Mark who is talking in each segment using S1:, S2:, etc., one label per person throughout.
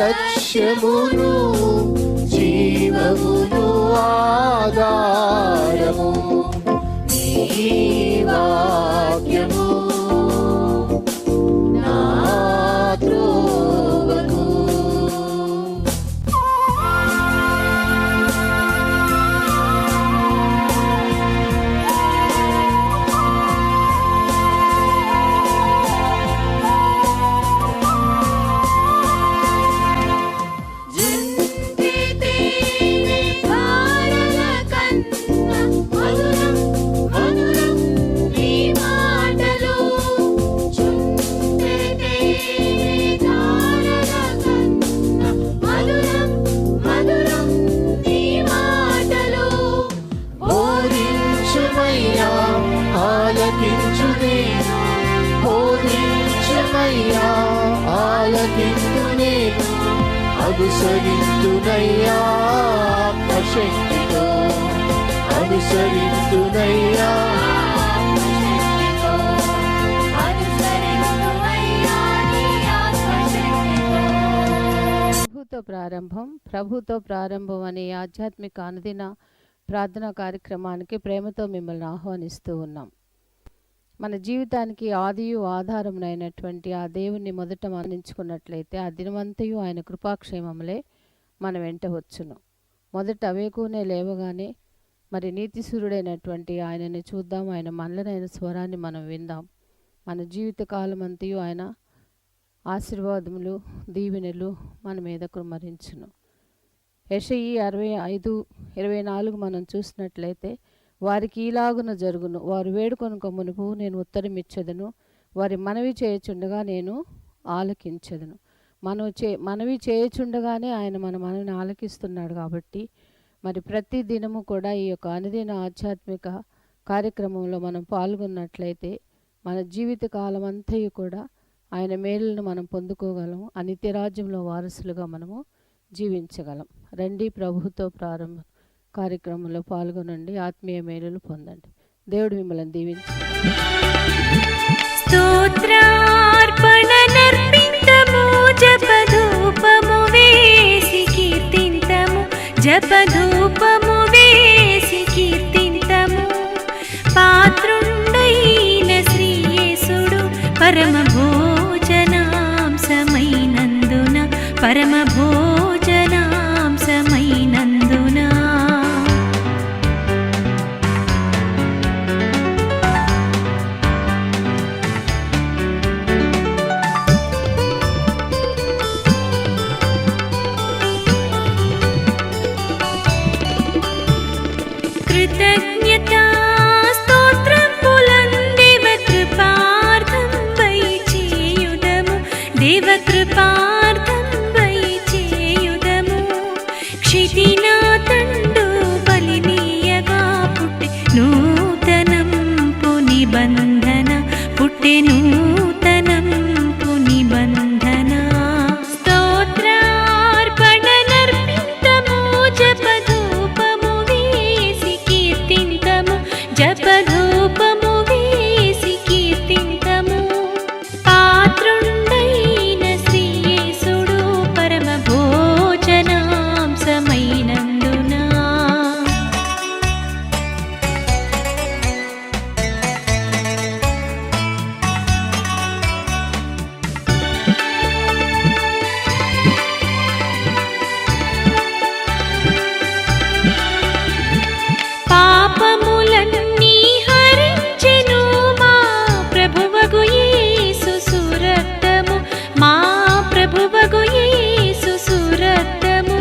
S1: లక్ష్యమును జీవమును ఆధారము నీ వాక్యము నా త్రోవకు. అనుసరింతునయ్యా ఆత్మశక్తితో, అనుసరింతునయ్యా.
S2: ప్రభుతో ప్రారంభం అనే ఆధ్యాత్మిక అనుదిన ప్రార్థనా కార్యక్రమానికి ప్రేమతో మిమ్మల్ని ఆహ్వానిస్తూ ఉన్నాం. మన జీవితానికి ఆదియు ఆధారమునైనటువంటి ఆ దేవుణ్ణి మొదట మరణించుకున్నట్లయితే ఆ దినమంతయు ఆయన కృపాక్షేమములే మన వెంట వచ్చును. మొదట వేకునే లేవగానే మరి నీతిసూరుడైనటువంటి ఆయనని చూద్దాం, ఆయన మనలైన స్వరాన్ని మనం విందాం. మన జీవిత కాలం అంతయు ఆయన ఆశీర్వాదములు దీవెనలు మన మీద కుమ్మరించును. యెషయి 65:24 మనం చూసినట్లయితే వారికి ఈలాగున జరుగును, వారు వేడుకొనుక మునుపు నేను ఉత్తరమిచ్చెదను, వారి మనవి చేయుచుండగా నేను ఆలకించెదను. మనవి చేయుచుండగానే ఆయన మన మనవిని ఆలకిస్తున్నాడు. కాబట్టి మరి ప్రతి దినము కూడా ఈ యొక్క అనుదిన ఆధ్యాత్మిక కార్యక్రమంలో మనం పాల్గొన్నట్లయితే మన జీవిత కాలం అంతయు కూడా ఆయన మేలులను మనం పొందుకోగలం, ఆ నిత్యరాజ్యంలో వారసులుగా మనము జీవించగలం. రండి, ప్రభుతో ప్రారంభం కార్యక్రమంలో పాల్గొనండి, ఆత్మీయ మేలులు పొందండి. దేవుడు మిమ్మల్ని దీవించి
S3: స్తోత్రార్పణనర్పింతము, జపధూపము వేసి కీర్తింతము, జపధూపము వేసి కీర్తింతము. పాత్రుండైన శ్రీయేసుడు పరమ భోజనాంశమైనందున, పరమ భోజనాంశమైనందున. కృతజ్ఞతా స్తోత్రంబులందేవ కృపార్థం వై చేయుదము, దేవ కృపార్థం వై చేయుదము. క్షితినా తండు బలినీయగా పుట్టె నూతనంపు నిబంధన, పుట్టె నూతనంపు నిబంధన. స్తోత్రార్పణనర్పింతము, జపధూపము వేసి కీర్తింతము, జపధూపము వేసి కీర్తింతము. పాత్రుండైన శ్రీయేసుడు పరమ భోజనాంశమైనందున. పాపములన్నీ హరించెను మా ప్రభువగు యేసు సురక్తము, మా ప్రభువగు యేసు సురక్తము.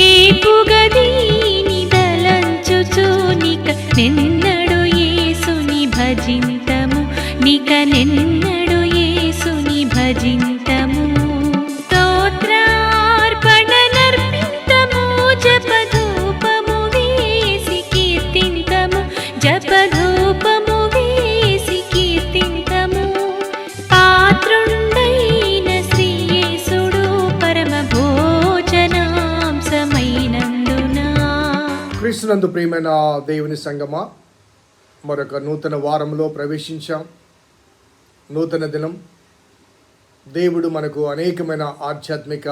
S3: ఏపుగదీని దలంచుచు నిక నెన్నడు యేసుని భజింతము, నిక నెన్నడు యేసుని భజింతము. స్తోత్రార్పణనర్పింతము, జపధూపము వేసి కీర్తింతము, జపధూపము వేసి కీర్తింతము. పాత్రుండైన శ్రీయేసుడు పరమ భోజనాంశమైనందున.
S1: క్రీస్తునందు ప్రియమైన దేవుని సంగమా, మరొక నూతన వారంలో ప్రవేశించాం. నూతన దినం దేవుడు మనకు అనేకమైన ఆధ్యాత్మిక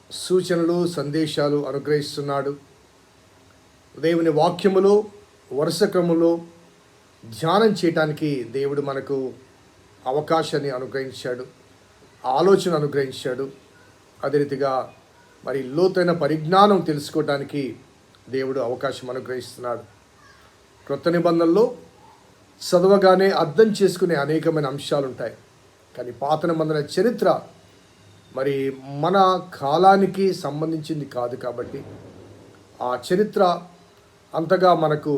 S1: సూచనలు సందేశాలు అనుగ్రహిస్తున్నాడు. దేవుని వాక్యములో వరుస క్రమంలో ధ్యానం చేయటానికి దేవుడు మనకు అవకాశాన్ని అనుగ్రహించాడు, ఆలోచన అనుగ్రహించాడు. అదే రీతిగా మరి లోతైన పరిజ్ఞానం తెలుసుకోవటానికి దేవుడు అవకాశం అనుగ్రహిస్తున్నాడు. క్రొత్త నిబంధనలో చదవగానే అర్థం చేసుకునే అనేకమైన అంశాలు ఉంటాయి. కానీ పాత నిబంధన చరిత్ర మరి మన కాలానికి సంబంధించింది కాదు కాబట్టి ఆ చరిత్ర అంతగా మనకు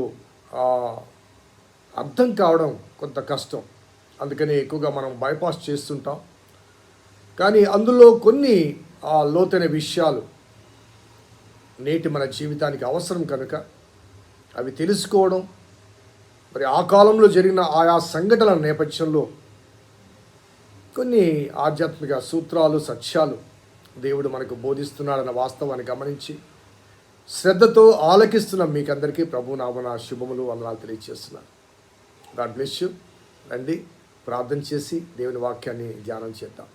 S1: అర్థం కావడం కొంత కష్టం. అందుకని ఎక్కువగా మనం బైపాస్ చేస్తుంటాం. కానీ అందులో కొన్ని లోతైన విషయాలు నేటి మన జీవితానికి అవసరం కనుక అవి తెలుసుకోవడం, మరి ఆ కాలంలో జరిగిన ఆయా సంఘటనల నేపథ్యంలో కొన్ని ఆధ్యాత్మిక సూత్రాలు సత్యాలు దేవుడు మనకు బోధిస్తున్నాడన్న వాస్తవాన్ని గమనించి శ్రద్ధతో ఆలకిస్తున్న మీకందరికీ ప్రభు నామమున శుభములు వందనాలు తెలియజేస్తున్నాను. God bless you. రండి ప్రార్థన చేసి దేవుని వాక్యాన్ని ధ్యానం చేద్దాం.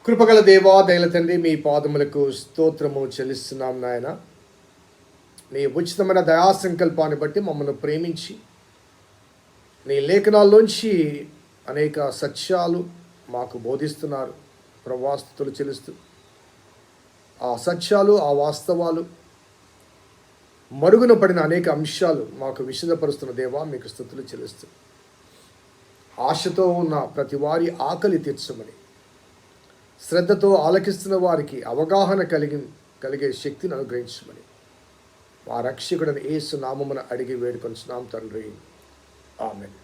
S1: కృపగల దేవా, దయల తండ్రి, మీ పాదములకు స్తోత్రము చెల్లిస్తున్నాం నాయన. నీ ఉచితమైన దయా సంకల్పాన్ని బట్టి మమ్మల్ని ప్రేమించి నీ లేఖనాల్లోంచి అనేక సత్యాలు మాకు బోధిస్తున్నారు. ప్రవాస్తుతులు చెల్లిస్తూ ఆ సత్యాలు, ఆ వాస్తవాలు, మరుగున పడిన అనేక అంశాలు మాకు విశదపరుస్తున్న దేవా, మీకు స్తుతులు చెల్లిస్తూ ఆశతో ఉన్న ప్రతి వారి ఆకలి తీర్చమని, శ్రద్ధతో ఆలకిస్తున్న వారికి అవగాహన కలిగే శక్తిని అనుగ్రహించమని మా రక్షకుడని యేసు నామమున అడిగి వేడుకొంచున్నాం తండ్రి, ఆమేన్.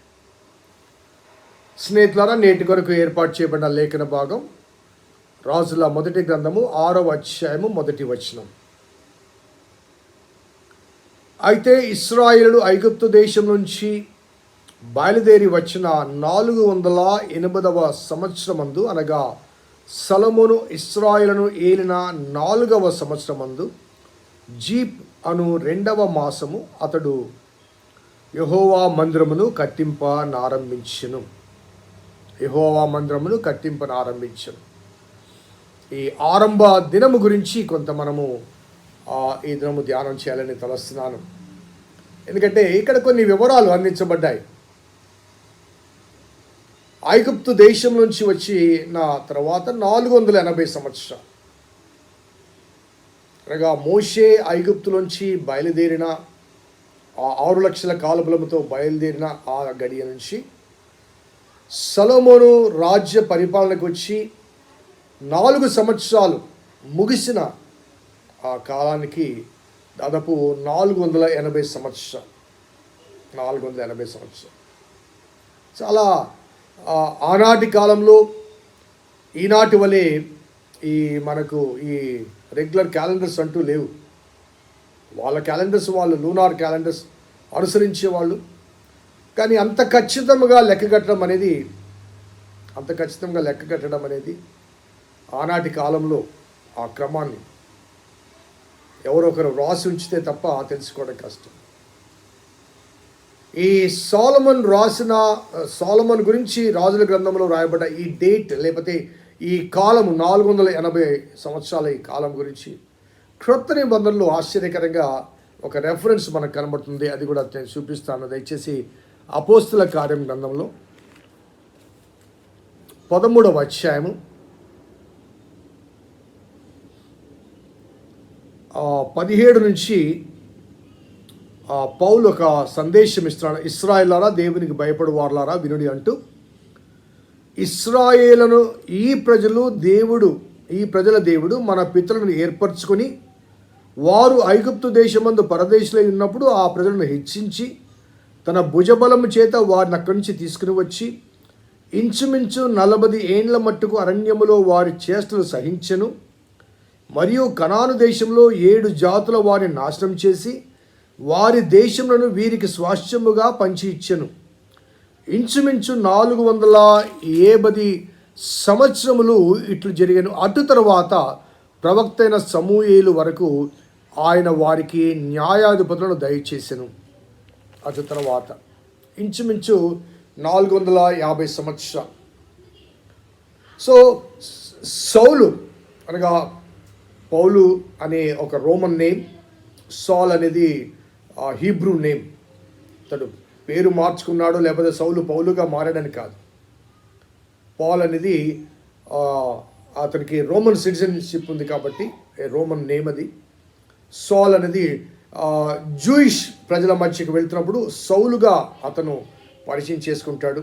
S1: స్నేహితులారా, నేటి కొరకు ఏర్పాటు చేయబడిన లేఖన భాగం రాజుల మొదటి గ్రంథము 6వ అధ్యాయము 1వ వచనం. అయితే ఇశ్రాయేలు ఐగుప్తు దేశం నుంచి బయలుదేరి వచ్చిన 480వ సంవత్సరమందు, అనగా సొలొమోను ఇశ్రాయేలును ఏలిన 4వ సంవత్సరమందు జీప్ అను 2వ మాసము అతడు యెహోవా మందిరమును కట్టింపనారంభించెను. ఈ ఆరంభ దినము గురించి కొంత మనము ఈ దినము ధ్యానం చేయాలని తలస్తున్నాను. ఎందుకంటే ఇక్కడ కొన్ని వివరాలు అందించబడ్డాయి. ఐగుప్తు దేశం నుంచి వచ్చిన తర్వాత 480 సంవత్సరాలు, అనగా మోషే ఐగుప్తులోంచి బయలుదేరిన ఆ 6 లక్షల కాలుబలముతో బయలుదేరిన ఆ గడియ నుంచి సొలొమోను రాజ్య పరిపాలనకు వచ్చి 4 సంవత్సరాలు ముగిసిన ఆ కాలానికి దాదాపు 480 సంవత్సరాలు. చాలా ఆనాటి కాలంలో ఈనాటి వలె మనకు ఈ రెగ్యులర్ క్యాలెండర్స్ అంటూ లేవు. వాళ్ళ క్యాలెండర్స్, వాళ్ళు లూనార్ క్యాలెండర్స్ అనుసరించేవాళ్ళు. కానీ అంత ఖచ్చితంగా లెక్క కట్టడం అనేది ఆనాటి కాలంలో ఆ క్రమాన్ని ఎవరొకరు రాసి ఉంచితే తప్ప తెలుసుకోవడం కష్టం. ఈ సొలొమోను గురించి రాజుల గ్రంథంలో రాయబడ్డ ఈ డేట్, లేకపోతే ఈ కాలము 480 సంవత్సరాల ఈ కాలం గురించి క్రొత్త నిబంధనలో ఆశ్చర్యకరంగా ఒక రెఫరెన్స్ మనకు కనబడుతుంది. అది కూడా నేను చూపిస్తాను. దయచేసి అపోస్తుల కార్యం గ్రంథంలో 13వ అధ్యాయము 17 నుంచి పౌలు ఒక సందేశం ఇస్తున్నాడు. ఇశ్రాయేలులారా, దేవునికి భయపడు వారలారా వినుడి అంటూ, ఇశ్రాయేలును ఈ ప్రజల దేవుడు మన పితరులను ఏర్పరచుకొని వారు ఐగుప్తు దేశమందు పరదేశులై ఉన్నప్పుడు ఆ ప్రజలను హెచ్చించి తన భుజబలము చేత వారిని అక్కడి నుంచి తీసుకుని వచ్చి ఇంచుమించు 40 ఏండ్ల మట్టుకు అరణ్యములో వారి చేష్టలు సహించెను. మరియు కనాను దేశంలో 7 జాతుల వారిని నాశనం చేసి వారి దేశములను వీరికి స్వాస్థ్యముగా పంచి ఇచ్చెను. ఇంచుమించు 480 సంవత్సరములు ఇట్లు జరిగాను. అటు తరువాత ప్రవక్త అయిన సమూయేలు వరకు ఆయన వారికి న్యాయాధిపతులను దయచేసెను. అటు తర్వాత ఇంచుమించు 450 సంవత్సరాలు. సో సౌలు అనగా పౌలు అనే ఒక రోమన్ నేమ్, సాల్ అనేది హీబ్రూ నేమ్. అతడు పేరు మార్చుకున్నాడు, లేకపోతే సౌలు పౌలుగా మారాడని కాదు. పాల్ అనేది అతనికి రోమన్ సిటిజన్షిప్ ఉంది కాబట్టి రోమన్ నేమ్ అది. సాల్ అనేది జూయిష్ ప్రజల మధ్యకి వెళ్తున్నప్పుడు సౌలుగా అతను పరిచయం చేసుకుంటాడు.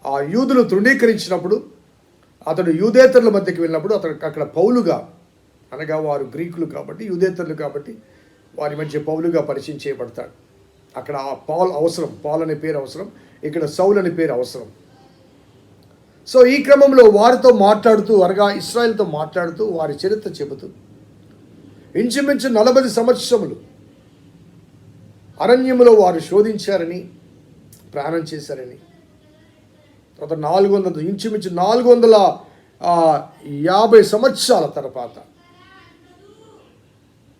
S1: ఆ యూదులు తృణీకరించినప్పుడు అతడు యూదేతరుల మధ్యకి వెళ్ళినప్పుడు అతను అక్కడ పౌలుగా, అనగా వారు గ్రీకులు కాబట్టి, యూదేతరులు కాబట్టి వారి మధ్య పౌలుగా పరిచయం చేయబడతాడు. అక్కడ ఆ పాల్ అవసరం, పాల్ అనే పేరు అవసరం, ఇక్కడ సౌల్ అనే పేరు అవసరం. సో ఈ క్రమంలో వారితో మాట్లాడుతూ, అనగా ఇశ్రాయేలుతో మాట్లాడుతూ వారి చరిత్ర చెబుతూ ఇంచుమించు 40 సంవత్సరములు అరణ్యములో వారు శోధించారని, ప్రయాణం చేశారని. తర్వాత 400 ఇంచుమించు 450 సంవత్సరాల తర్వాత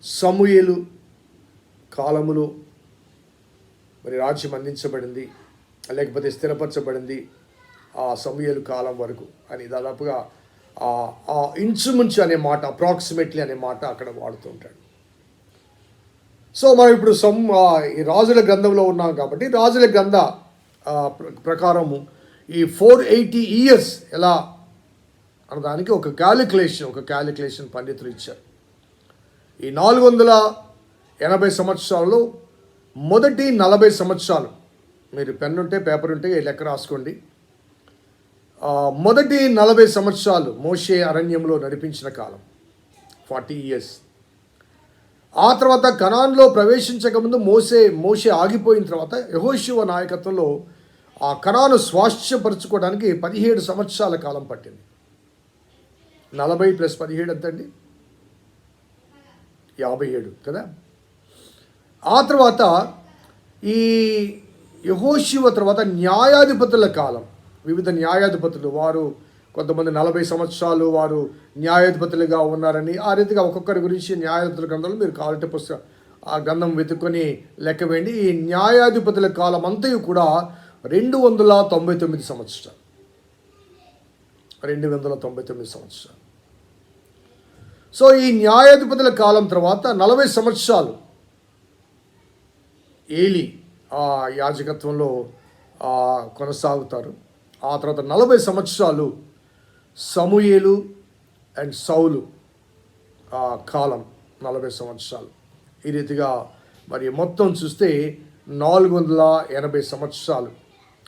S1: సమూయేలు కాలములో మరి రాజ్యం అందించబడింది, లేకపోతే స్థిరపరచబడింది ఆ సమూయేలు కాలం వరకు అని దాదాపుగా ఇంచుమించు అనే మాట, అప్రాక్సిమేట్లీ అనే మాట అక్కడ వాడుతూ ఉంటాడు. సో మనం ఇప్పుడు ఈ రాజుల గ్రంథంలో ఉన్నాం కాబట్టి రాజుల గ్రంథ ప్రకారము ఈ 480 years ఎలా అనడానికి ఒక క్యాలిక్యులేషన్ పండితులు ఇచ్చారు. ఈ 480 సంవత్సరాల్లో మొదటి 40 సంవత్సరాలు, మీరు పెన్ ఉంటే పేపర్ ఉంటే లెక్క రాసుకోండి. మొదటి 40 సంవత్సరాలు మోషే అరణ్యంలో నడిపించిన కాలం, 40 years. ఆ తర్వాత కనాన్లో ప్రవేశించకముందు మోషే ఆగిపోయిన తర్వాత యెహోషువ నాయకత్వంలో ఆ కనాను స్వాస్థ్యపరచుకోవడానికి 17 సంవత్సరాల కాలం పట్టింది. 40 + 17 ఎంతండి? 57 కదా. ఆ తర్వాత ఈ యెహోషువ తర్వాత న్యాయాధిపతుల కాలం, వివిధ న్యాయాధిపతులు, వారు కొంతమంది 40 సంవత్సరాలు వారు న్యాయాధిపతులుగా ఉన్నారని, ఆ రీతిగా ఒక్కొక్కరి గురించి న్యాయాధిపతుల గ్రంథంలో మీరు కావాలంటే ఆ గ్రంథం వెతుక్కొని లెక్క వేయండి. ఈ న్యాయాధిపతుల కాలం అంతయు కూడా 299 సంవత్సరాలు. 299 సంవత్సరాలు. సో ఈ న్యాయాధిపతుల కాలం తర్వాత 40 సంవత్సరాలు ఏలి ఆ యాజకత్వంలో కొనసాగుతారు. ఆ తర్వాత 40 సంవత్సరాలు సమూయేలు అండ్ సౌలు కాలం, 40 సంవత్సరాలు. ఈ రీతిగా మరి మొత్తం చూస్తే 480 సంవత్సరాలు,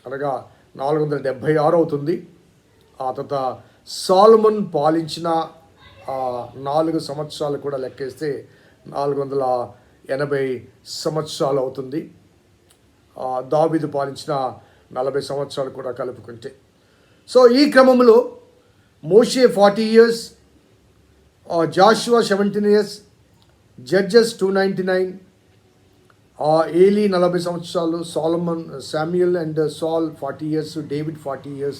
S1: అనగా 476 అవుతుంది. ఆ తర్వాత సాలొమోన్ పాలించిన 4 సంవత్సరాలు కూడా లెక్కేస్తే 480 సంవత్సరాలు అవుతుంది. దావీదు పాలించిన 40 సంవత్సరాలు కూడా కలుపుకుంటే. సో ఈ క్రమంలో మోషే 40 years, Joshua 17 years, Judges 299, Eli 40 సంవత్సరాలు, Samuel and Saul 40 years, David 40 years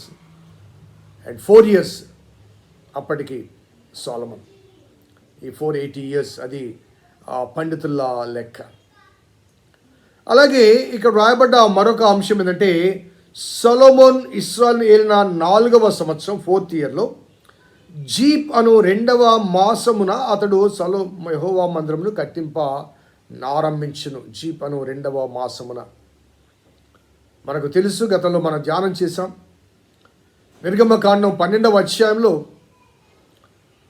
S1: and 4 years అప్పటికి సొలొమోన్. ఈ 480 years అది పండితుల లెక్క. అలాగే ఇక్కడ రాయబడ్డ మరొక అంశం ఏంటంటే సొలొమోన్ ఇశ్రాయేలును ఏలిన 4వ సంవత్సరం 4th yearలో జీప్ అను 2వ మాసమున అతడు యెహోవా మందిరమును కట్టింపనారంభించును. జీప్ అను 2వ మాసమున మనకు తెలుసు, గతంలో మనం ధ్యానం చేశాం. నిర్గమకాండం 12వ అధ్యాయంలో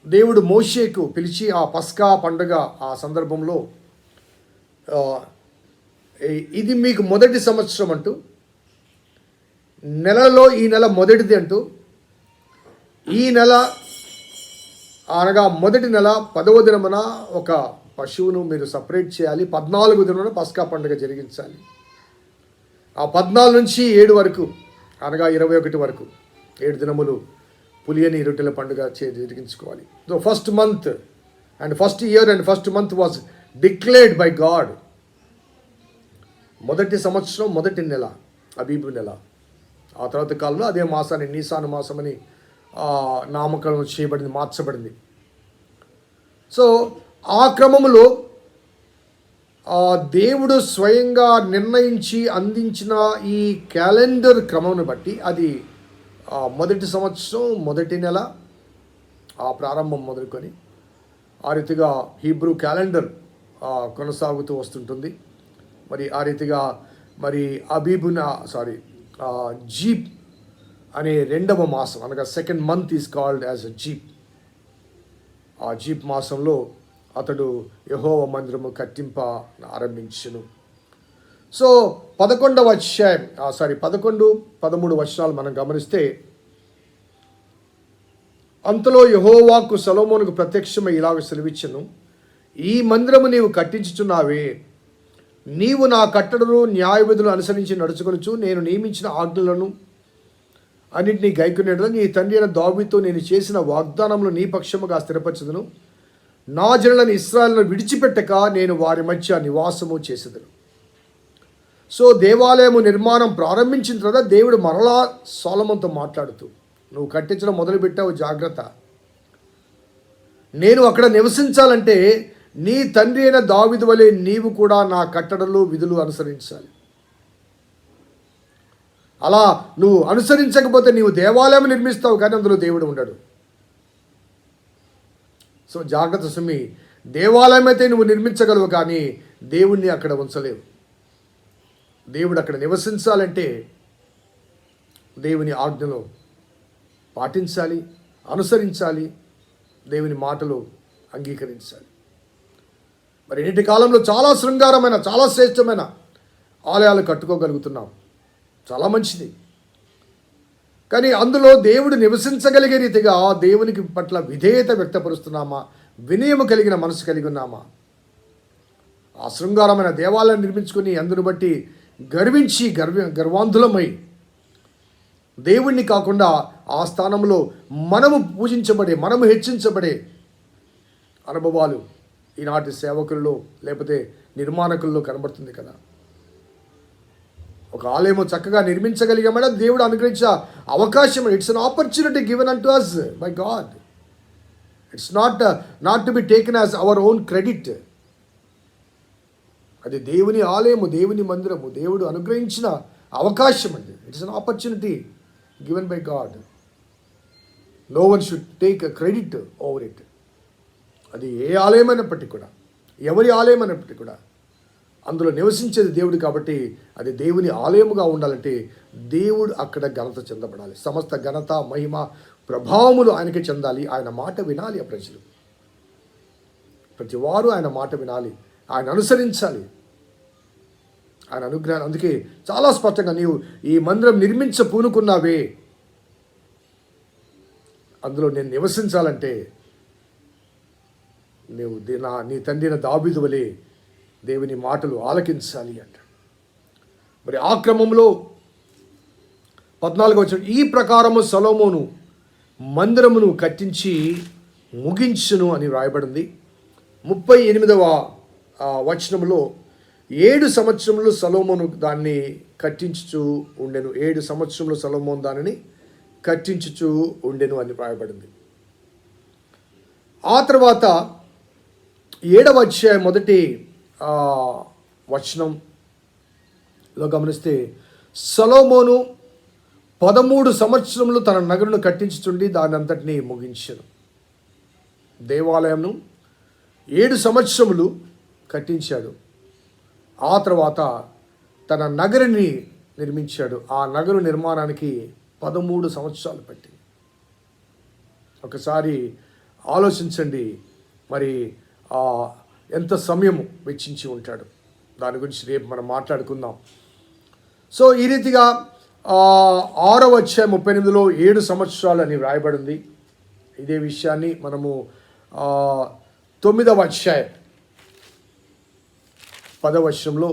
S1: దేవుడు మోషేకు పిలిచి ఆ పస్కా పండుగ ఆ సందర్భంలో ఇది మీకు మొదటి సంవత్సరం అంటూ, నెలలో ఈ నెల మొదటిది అంటూ, ఈ నెల అనగా మొదటి నెల 10వ దినమున ఒక పశువును మీరు సపరేట్ చేయాలి, 14వ దినమున పస్కా పండుగ జరిగించాలి. ఆ 14 నుంచి 7 వరకు అనగా 21 వరకు 7 దినములు పులియని రొట్టెల పండుగ జరిగించుకోవాలి. So first month and first year and first month was declared by God. మొదటి సంవత్సరం మొదటి నెల అబీబు నెల. ఆ తర్వాత కాలంలో అదే మాసాన్ని నీసాను మాసం అని నామకరణం చేయబడింది, మార్చబడింది. సో ఆ క్రమంలో దేవుడు స్వయంగా నిర్ణయించి అందించిన ఈ క్యాలెండర్ క్రమంను బట్టి అది మొదటి సంవత్సరం మొదటి నెల ఆ ప్రారంభం మొదలుకొని ఆ రీతిగా హీబ్రూ క్యాలెండర్ కొనసాగుతూ వస్తుంటుంది. మరి ఆ రీతిగా మరి జీప్ అనే రెండవ మాసం అనగా second month is called as a jeep. ఆ జీప్ మాసంలో అతడు యెహోవా మందిరము కట్టింప ఆరంభించెను. సో 11 అధ్యాయం 11, 13 వచనాలు మనం గమనిస్తే, అంతలో యెహోవాకు సొలొమోనుకు ప్రత్యక్షమై ఇలాగ సెలవిచ్చెను, ఈ మందిరము నీవు కట్టించుచున్నావే, నీవు నా కట్టడలు న్యాయవిధులు అనుసరించి నడుచుకొనుచు నేను నియమించిన ఆజ్ఞలను అన్నింటినీ గైకొనేటలా నీ తండ్రి అయిన దావీదుతో నేను చేసిన వాగ్దానములు నీ పక్షముగా స్థిరపరచుదును. నా జనులను ఇశ్రాయేలును విడిచిపెట్టక నేను వారి మధ్య నివాసము చేసేదను. సో దేవాలయము నిర్మాణం ప్రారంభించిన తర్వాత దేవుడు మరలా సొలొమోనుతో మాట్లాడుతూ, నువ్వు కట్టించడం మొదలుపెట్టావు, జాగ్రత్త. నేను అక్కడ నివసించాలంటే నీ తండ్రి అయిన దావీదు వలె నీవు కూడా నా కట్టడలు విధులు అనుసరించాలి. అలా నువ్వు అనుసరించకపోతే నీవు దేవాలయం నిర్మిస్తావు కానీ అందులో దేవుడు ఉండడు. సో జాగ్రత్త సుమి, దేవాలయం అయితే నువ్వు నిర్మించగలవు కానీ దేవుణ్ణి అక్కడ ఉంచలేవు. దేవుడు అక్కడ నివసించాలంటే దేవుని ఆజ్ఞలు పాటించాలి, అనుసరించాలి, దేవుని మాటలు అంగీకరించాలి. మరి నేటి కాలంలో చాలా శృంగారమైన, చాలా శ్రేష్టమైన ఆలయాలు కట్టుకోగలుగుతున్నాం, చాలా మంచిది. కానీ అందులో దేవుడు నివసించగలిగే రీతిగా దేవునికి పట్ల విధేయత వ్యక్తపరుస్తున్నామా, వినయము కలిగిన మనసు కలిగి ఉన్నామా? ఆ శృంగారమైన దేవాలయాన్ని నిర్మించుకొని అందును బట్టి గర్వించి గర్వాంధులమై దేవుణ్ణి కాకుండా ఆ స్థానంలో మనము పూజించబడే, మనము హెచ్చించబడే అనుభవాలు ఈనాటి సేవకుల్లో లేకపోతే నిర్మాణకుల్లో కనబడుతుంది కదా. ఒక ఆలయము చక్కగా నిర్మించగలిగామని దేవుడు అనుగ్రహించే అవకాశం. It's an opportunity given unto us by God. It's not to be taken as our own credit. అది దేవుని ఆలయము, దేవుని మందిరము, దేవుడు అనుగ్రహించిన అవకాశం అండి. It's an opportunity given by God. No one should take a credit over it. అది ఏ ఆలయం అయినప్పటికీ కూడా, ఎవరి ఆలయం అయినప్పటికీ కూడా అందులో నివసించేది దేవుడు కాబట్టి అది దేవుని ఆలయముగా ఉండాలంటే దేవుడు అక్కడ ఘనత చెందబడాలి. సమస్త ఘనత, మహిమ, ప్రభావములు ఆయనకే చెందాలి. ఆయన మాట వినాలి ఆ ప్రజలు. ప్రతి వారు ఆయన మాట వినాలి, ఆయన అనుసరించాలి, ఆయన అనుగ్రహాన్ని. అందుకే చాలా స్పష్టంగా నీవు ఈ మందిరం పూనుకున్నావే, అందులో నేను నివసించాలంటే నీవు నీ తండ్రి దావీదు వలె దేవుని మాటలు ఆలకించాలి అంటాడు. మరి ఆ క్రమంలో 14వ వచనం, ఈ ప్రకారము సొలొమోను మందిరమును కట్టించి ముగించును అని వ్రాయబడింది. 38వ వచనంలో 7 సంవత్సరములు సొలొమోను దాన్ని కట్టించుచు ఉండెను. 7 సంవత్సరములు సొలొమోను దానిని కట్టించుచు ఉండెను అని వ్రాయబడింది. ఆ తర్వాత 7వ అధ్యాయం మొదటి వచనంలో గమనిస్తే, సొలొమోను 13 సంవత్సరములు తన నగరును కట్టించుచుండి దాని అంతటినీ ముగించెను. దేవాలయంను 7 సంవత్సరములు కట్టించాడు. ఆ తర్వాత తన నగరిని నిర్మించాడు. ఆ నగరు నిర్మాణానికి 13 సంవత్సరాలు పట్టింది. ఒకసారి ఆలోచించండి, మరి ఎంత సమయం వెచ్చించి ఉంటాడు. దాని గురించి రేపు మనం మాట్లాడుకుందాం. సో ఈ రీతిగా 6వ అధ్యాయం 38లో 7 సంవత్సరాలు అని వ్రాయబడింది. ఇదే విషయాన్ని మనము 9వ అధ్యాయం 10వ వచనంలో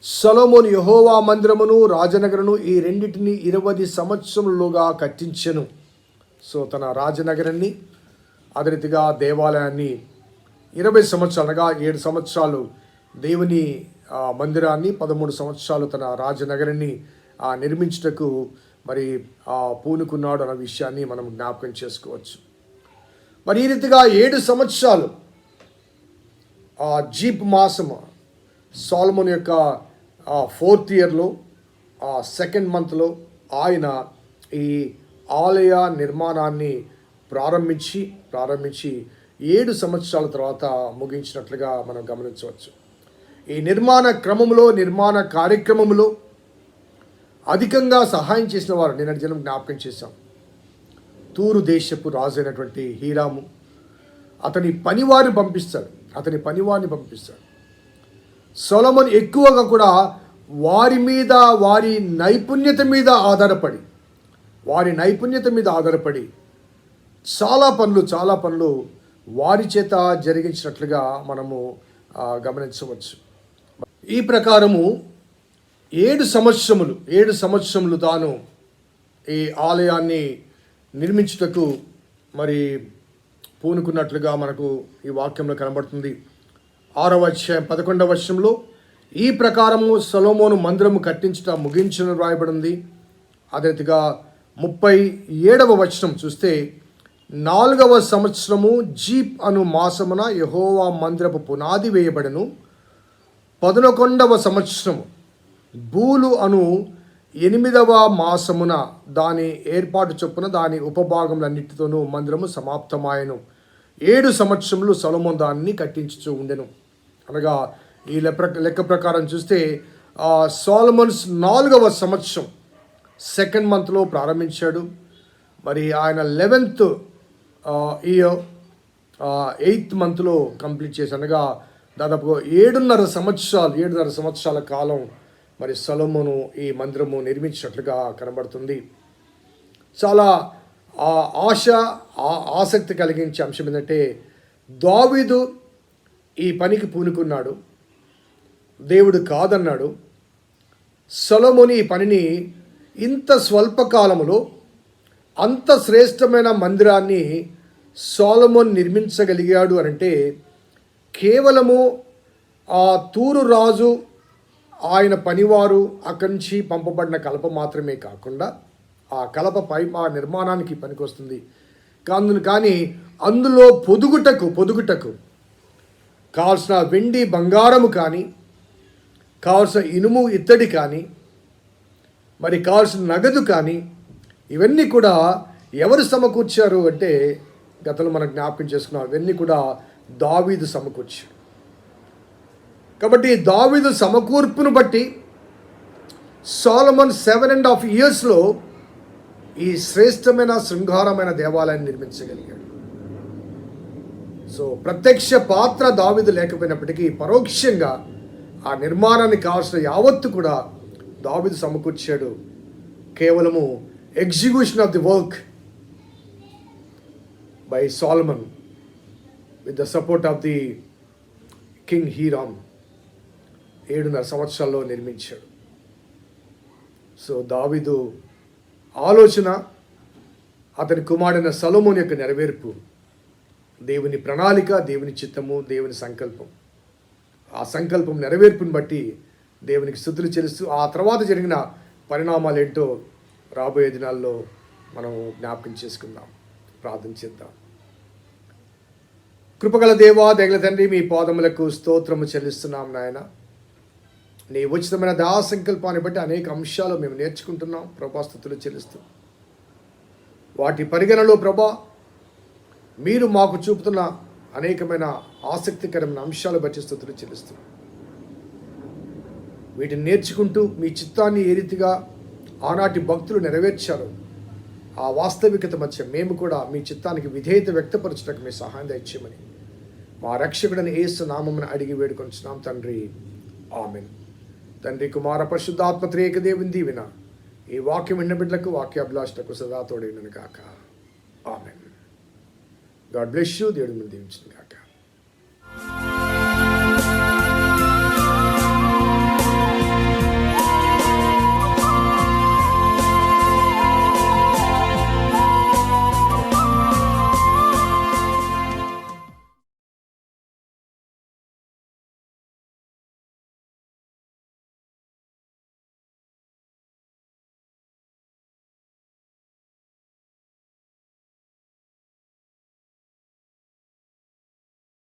S1: సొలొమోను యెహోవా మందిరమును రాజనగరును ఈ రెండింటిని 20 సంవత్సరములుగా కట్టించెను. సో తన రాజనగరాన్ని, అదే రీతిగా దేవాలయాన్ని 20 సంవత్సరాలు అనగా 7 సంవత్సరాలు దేవుని మందిరాన్ని, 13 సంవత్సరాలు తన రాజనగరాన్ని నిర్మించుటకు మరి పూనుకున్నాడు అన్న విషయాన్ని మనం జ్ఞాపకం చేసుకోవచ్చు. మరి ఈ రీతిగా 7 సంవత్సరాలు ఆ జీప్ మాసము సొలొమోను యొక్క 4th ఇయర్లో 2nd మంత్లో ఆయన ఈ ఆలయ నిర్మాణాన్ని ప్రారంభించి 7 సంవత్సరాల తర్వాత ముగించినట్లుగా మనం గమనించవచ్చు. ఈ నిర్మాణ క్రమంలో, నిర్మాణ కార్యక్రమంలో అధికంగా సహాయం చేసిన వారు నిన్నటి దినం జ్ఞాపకం చేశాం. తూరు దేశపు రాజు అయినటువంటి హీరాము అతని పనివారిని పంపిస్తాడు. సొలొమోను ఎక్కువగా కూడా వారి నైపుణ్యత మీద ఆధారపడి చాలా పనులు వారి చేత జరిగించినట్లుగా మనము గమనించవచ్చు. ఈ ప్రకారము 7 సంవత్సరములు తాను ఈ ఆలయాన్ని నిర్మించుటకు మరి పూనుకున్నట్లుగా మనకు ఈ వాక్యంలో కనబడుతుంది. 6వ అధ్యాయం 11వ వచనంలో ఈ ప్రకారము సొలొమోను మందిరము కట్టించుట ముగించిన రాయబడింది. అదే రీతిగా 37వ వచనం చూస్తే 4వ సంవత్సరము జీప్ అను మాసమున యెహోవా మందిరపు పునాది వేయబడెను. 11వ సంవత్సరము బూలు అను 8వ మాసమున దాని ఏర్పాటు చొప్పున దాని ఉపభాగములన్నిటితోనూ మందిరము సమాప్తమాయెను. 7 సంవత్సరములు సొలొమోను దాన్ని కట్టించుచూ ఉండెను. అనగా ఈ లెక్క ప్రకారం చూస్తే సొలొమోను 4వ సంవత్సరం 2nd మంత్లో ప్రారంభించాడు. మరి ఆయన 11th ఇయర్ 8th మంత్లో కంప్లీట్ చేసి, అనగా దాదాపు 7.5 సంవత్సరాల కాలం మరి సొలొమోను ఈ మందిరము నిర్మించినట్లుగా కనబడుతుంది. చాలా ఆసక్తి కలిగించే అంశం ఏంటంటే, దావీదు ఈ పనికి పూనుకున్నాడు, దేవుడు కాదన్నాడు. సొలొమోను ఈ పనిని ఇంత స్వల్పకాలములో అంత శ్రేష్టమైన మందిరాన్ని సొలొమోను నిర్మించగలిగాడు అంటే కేవలము ఆ తూరు రాజు, ఆయన పనివారు, అక్కడి నుంచి పంపబడిన కలప మాత్రమే కాకుండా ఆ కలపపై ఆ నిర్మాణానికి పనికొస్తుంది. కానీ అందులో పొదుగుటకు కావాల్సిన వెండి బంగారము కానీ, కావాల్సిన ఇనుము ఇత్తడి కానీ, మరి కావాల్సిన నగదు కానీ, ఇవన్నీ కూడా ఎవరు సమకూర్చారు అంటే గతంలో మనం జ్ఞాపకం చేసుకున్నాం, ఇవన్నీ కూడా దావీదు సమకూర్చాడు. కాబట్టి దావీదు సమకూర్పును బట్టి సొలొమోను 7.5 ఇయర్స్లో ఈ శ్రేష్టమైన శృంగారమైన దేవాలయాన్ని నిర్మించగలిగాడు. సో ప్రత్యక్ష పాత్ర దావీదు లేకపోయినప్పటికీ పరోక్షంగా ఆ నిర్మాణానికి కావాల్సిన యావత్తు కూడా దావీదు సమకూర్చాడు. కేవలము execution of the work by Solomon with the support of the king Hiram 7.5 సంవత్సరాల్లో నిర్మించాడు. సో దావీదు ఆలోచన, అతని కుమారుడైన సొలొమోను యొక్క నెరవేర్పు దేవుని ప్రణాళిక, దేవుని చిత్తము, దేవుని సంకల్పం. ఆ సంకల్పం నెరవేర్పుని బట్టి దేవునికి స్తుతులు చెల్లిస్తూ ఆ తర్వాత జరిగిన పరిణామాలు ఏంటో రాబోయే దినాల్లో మనం జ్ఞాపకం చేసుకుందాం, ప్రార్థన చేద్దాం. కృపగల దేవా, దయగల తండ్రి, మీ పాదములకు స్తోత్రము చెల్లిస్తున్నాం నాయన. నీ ఉచితమైన దయా సంకల్పాన్ని బట్టి అనేక అంశాలు మేము నేర్చుకుంటున్నాం ప్రభా, స్తుతులు చెల్లిస్తూ వాటి పరిగణలో ప్రభా మీరు మాకు చూపుతున్న అనేకమైన ఆసక్తికరమైన అంశాలు బట్టి స్తుతులు చెల్లిస్తూ వీటిని నేర్చుకుంటూ మీ చిత్తాన్ని ఏ రీతిగా ఆనాటి భక్తులు నెరవేర్చారో ఆ వాస్తవికత మధ్య మేము కూడా మీ చిత్తానికి విధేయత వ్యక్తపరచడానికి మీ సహాయం దయచేయమని మా రక్షకుడని యేసు నామమున అడిగి వేడుకొంచున్నాం తండ్రి, ఆమేన్. తండ్రి, కుమార పరిశుద్ధాత్మ త్రియేక దేవుని దీవెన ఈ వాక్యం విన్న బిడ్డలకు, వాక్యాభిలాషులకు సదా తోడైనను గాక. ఆమేన్. God bless you. దేవుడు మిమ్మల్ని దీవించును గాక.